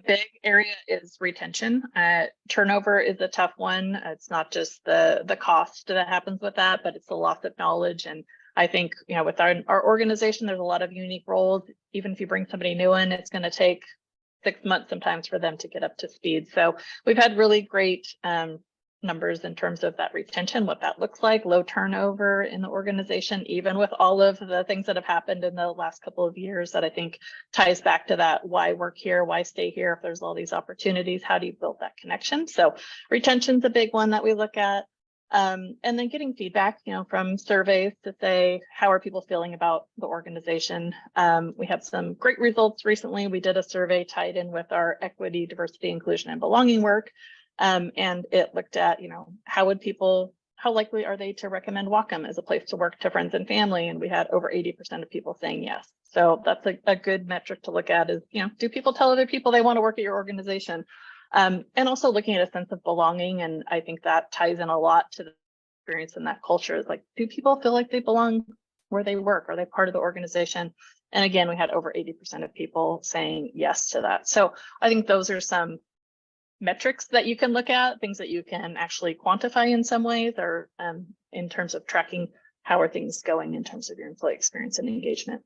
Big area is retention. Turnover is a tough one. It's not just the cost that happens with that, but it's the loss of knowledge. And I think, with our organization, there's a lot of unique roles. Even if you bring somebody new in, it's going to take 6 months sometimes for them to get up to speed. So we've had really great numbers in terms of that retention, what that looks like, low turnover in the organization, even with all of the things that have happened in the last couple of years, that I think ties back to that why work here, why stay here if there's all these opportunities, how do you build that connection? So retention's a big one that we look at. And then getting feedback, from surveys to say, how are people feeling about the organization? We have some great results recently. We did a survey tied in with our equity, diversity, inclusion, and belonging work. And it looked at, how likely are they to recommend Wacom as a place to work to friends and family? And we had over 80% of people saying yes. So that's a good metric to look at is, do people tell other people they want to work at your organization? And also looking at a sense of belonging. And I think that ties in a lot to the experience in that culture is like, do people feel like they belong where they work? Are they part of the organization? And again, we had over 80% of people saying yes to that. So I think those are some metrics that you can look at, things that you can actually quantify in some ways, or in terms of tracking how are things going in terms of your employee experience and engagement.